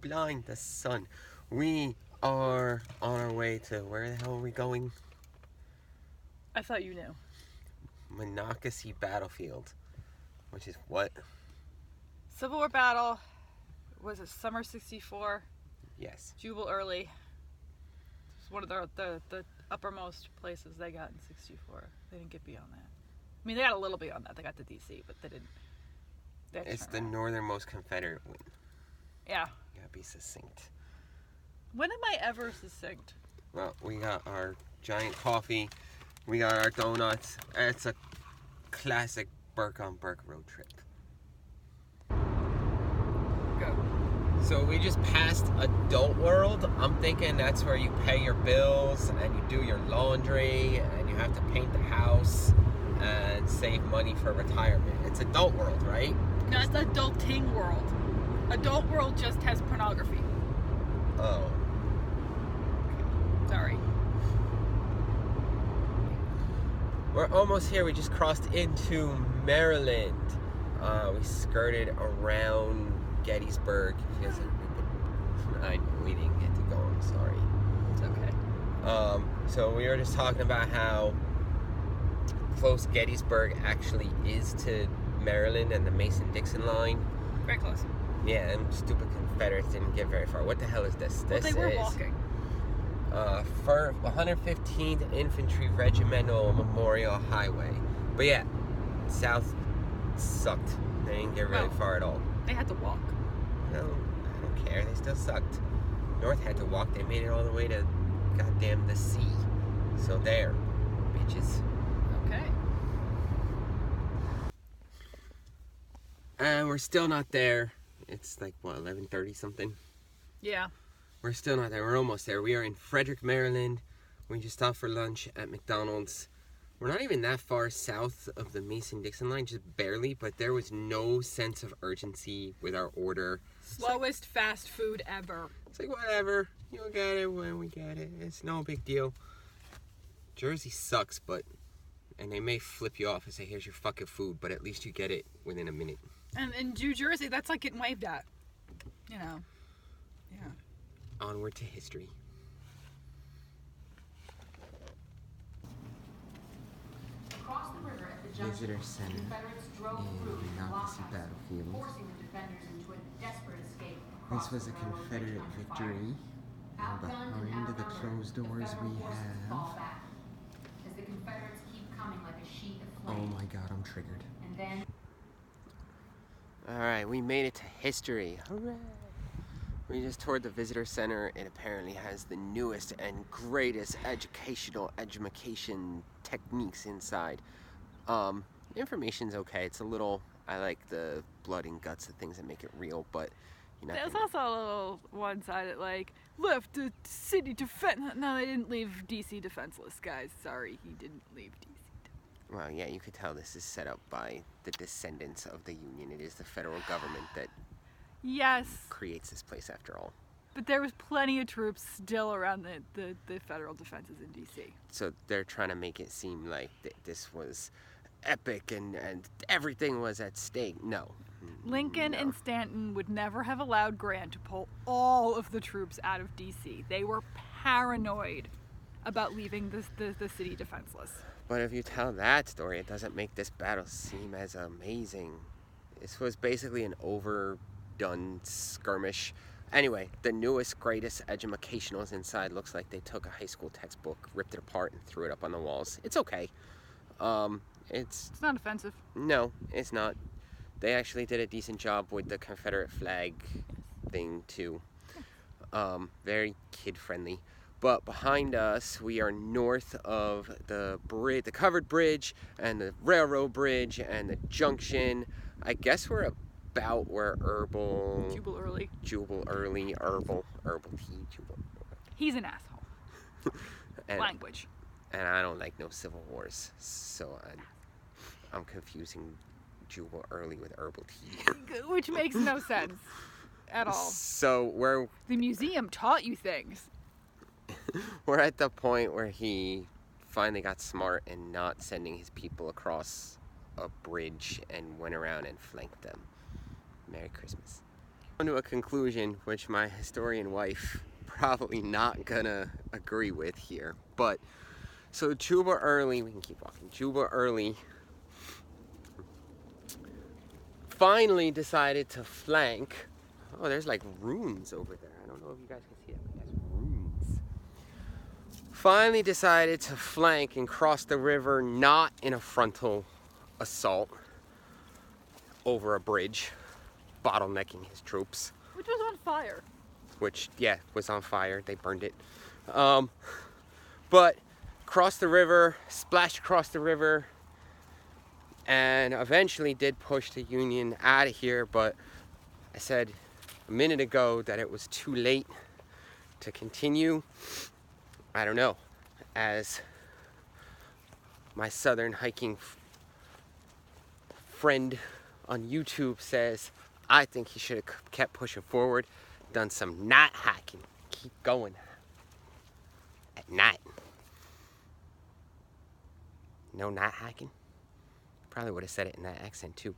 blind the sun. We are on our way to, where the hell are we going? I thought you knew. Monocacy Battlefield. Which is what? Civil War battle. Was it summer 64? Yes. Jubal Early. It's one of the uppermost places they got in 64. They didn't get beyond that. I mean, they got a little beyond that. They got to DC, but they didn't. It's the northernmost Confederate win. Yeah. You gotta be succinct. When am I ever succinct? Well, we got our giant coffee. We got our donuts. It's a classic Burke on Burke road trip. Go. So we just passed Adult World. I'm thinking that's where you pay your bills and you do your laundry and you have to paint the house and save money for retirement. It's Adult World, right? No, it's Adulting World. Adult World just has pornography. Oh. Sorry. We're almost here. We just crossed into Maryland. We skirted around Gettysburg. We didn't get to go. I'm sorry. It's okay. So we were just talking about how close Gettysburg actually is to Maryland and the Mason-Dixon line. Very close. Yeah, and stupid Confederates didn't get very far. What the hell is this? Well, This they were is walking. for 115th Infantry Regimental Memorial Highway. But yeah, South sucked. They didn't get really far at all. They had to walk. No, I don't care. They still sucked. North had to walk. They made it all the way to goddamn the sea. So there, bitches. Okay. And we're still not there. It's like, what, 11:30 something? Yeah. We're still not there. We're almost there. We are in Frederick, Maryland. We just stopped for lunch at McDonald's. We're not even that far south of the Mason-Dixon line, just barely, but there was no sense of urgency with our order. Slowest fast food ever. It's like, whatever. You'll get it when we get it. It's no big deal. Jersey sucks, and they may flip you off and say, here's your fucking food, but at least you get it within a minute. And in New Jersey, that's like getting waved at. You know. Yeah. Onward to history. Across the river at the junction, Visitor Center Confederates drove in through the Monocacy blockhouse, Battlefield. forcing the defenders into a desperate escape This across was a the railroad Confederate bridge under victory. fire. And Outgunned and behind the outnumbered, closed the doors Federal we forces have... fall back, as the Confederates keep coming like a sheet of flame. Oh my god, I'm triggered. And then... Alright, we made it to history. Hooray! We just toured the visitor center. It apparently has the newest and greatest educational education techniques inside. Information's okay. It's a little... I like the blood and guts, the things that make it real, but... There's also a little one-sided, like, left the city defense. No, they didn't leave DC defenseless, guys. Sorry, he didn't leave DC. Well, yeah, you could tell this is set up by the descendants of the Union. It is the federal government that Yes. creates this place after all. But there was plenty of troops still around the federal defenses in DC. So they're trying to make it seem like this was epic and everything was at stake. No. Lincoln No. and Stanton would never have allowed Grant to pull all of the troops out of DC. They were paranoid about leaving the city defenseless. But if you tell that story, it doesn't make this battle seem as amazing. This was basically an overdone skirmish. Anyway, the newest, greatest educationals inside looks like they took a high school textbook, ripped it apart, and threw it up on the walls. It's okay. It's not offensive. No, it's not. They actually did a decent job with the Confederate flag thing, too. Very kid-friendly. But behind us, we are north of the bridge, the covered bridge, and the railroad bridge, and the junction. I guess we're about where Jubal Early. Herbal Tea, Jubal. He's an asshole. Language. And I don't like no civil wars, so I'm confusing Jubal Early with herbal tea. Which makes no sense at all. So The museum taught you things. we're at the point where he finally got smart and not sending his people across a bridge and went around and flanked them. Merry Christmas. Come to a conclusion which my historian wife probably not gonna agree with here, but so Juba Early, we can keep walking. Juba Early finally decided to flank. Oh, there's like runes over there. I don't know if you guys can see it, but there's runes. Finally decided to flank and cross the river, not in a frontal assault over a bridge, bottlenecking his troops. Which was on fire. Which, yeah, was on fire. They burned it. But crossed the river, splashed across the river, and eventually did push the Union out of here. But I said a minute ago that it was too late to continue. I don't know. As my southern hiking friend on YouTube says, I think he should have kept pushing forward, done some night hiking, keep going at night. No night hiking? Probably would have said it in that accent too.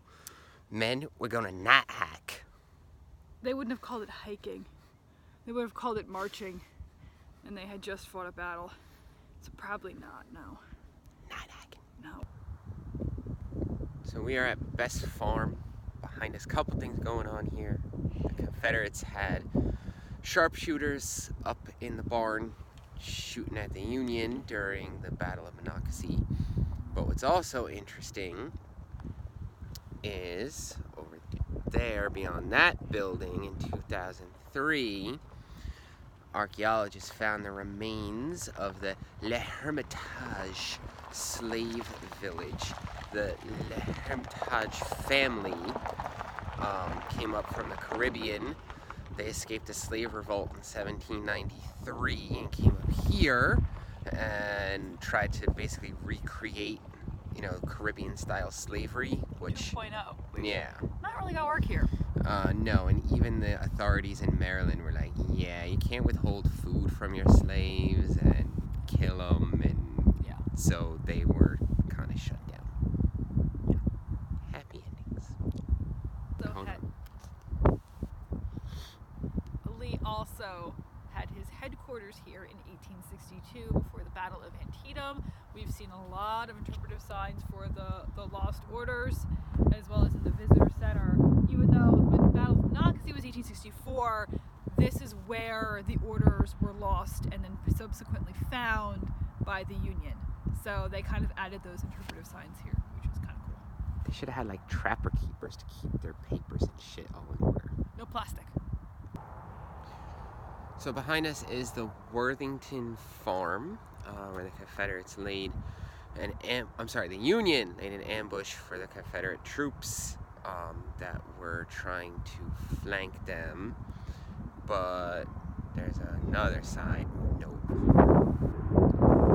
Men, we're gonna night hike. They wouldn't have called it hiking. They would have called it marching. And they had just fought a battle. So probably not, no. Night hiking. No. So we are at Best Farm. Behind us, couple things going on here. The Confederates had sharpshooters up in the barn shooting at the Union during the Battle of Monocacy. But what's also interesting is over there beyond that building in 2003, archaeologists found the remains of the Le Hermitage slave village. The Le Hermitage family came up from the Caribbean. They escaped a slave revolt in 1793 and came up here and tried to basically recreate, you know, Caribbean-style slavery, which 2.0. yeah, Not really gonna work here. no, and even the authorities in Maryland were like, yeah, you can't withhold food from your slaves and kill them, and Yeah. so they were kind of shut down. Happy endings. So Hold had, Lee also had his headquarters here in 1862 before the Battle of Antietam. We've seen a lot of interpretive signs for the Lost Orders, as well as in the Visitor Center. Even though when the Battle of Monocacy was 1864, this is where the orders were lost and then subsequently found by the Union. So they kind of added those interpretive signs here, which was kind of cool. They should have had like trapper keepers to keep their papers and shit all in order. No plastic. So behind us is the Worthington Farm, where the Confederates laid the Union laid an ambush for the Confederate troops that were trying to flank them. But there's another side. Nope. The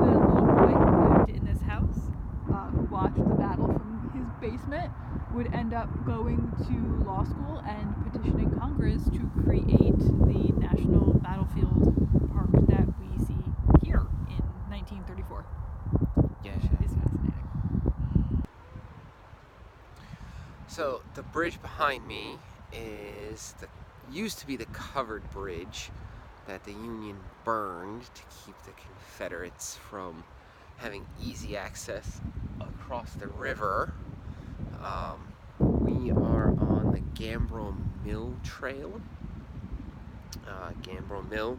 little boy who lived in this house, who watched the battle from his basement, would end up going to law school and petitioning Congress to create the National Battlefield Park that we see here in 1934. Yeah. It's fascinating. So the bridge behind me used to be the covered bridge that the Union burned to keep the Confederates from having easy access across the river. We are on the Gambrel Mill Trail. Gambrel Mill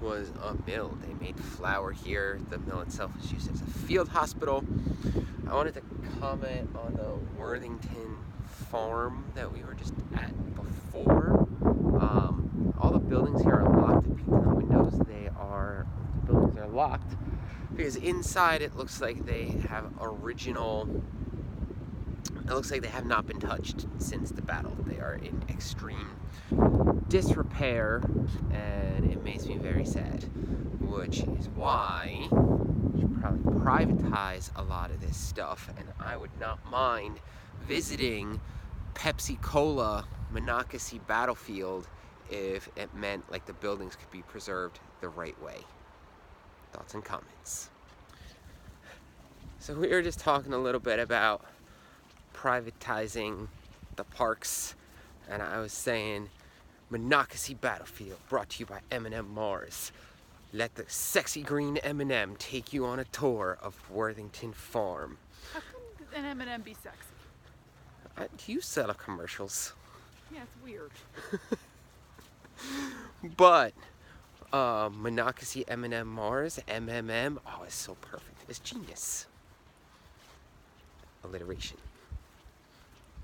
was a mill. They made flour here. The mill itself was used as a field hospital. I wanted to comment on the Worthington Farm that we were just at before. All the buildings here are locked. If you peek in the windows, the buildings are locked because inside it looks like they have it looks like they have not been touched since the battle. They are in extreme disrepair, and it makes me very sad, which is why we should probably privatize a lot of this stuff, and I would not mind visiting Pepsi Cola Monocacy Battlefield if it meant like the buildings could be preserved the right way. Thoughts and comments. So we were just talking a little bit about privatizing the parks, and I was saying Monocacy Battlefield, brought to you by M&M Mars. Let the sexy green M&M take you on a tour of Worthington Farm. How can an M&M be sexy? Do you sell commercials? Yeah, it's weird. But Monocacy M&M Mars, MMM, oh, it's so perfect. It's genius. Alliteration.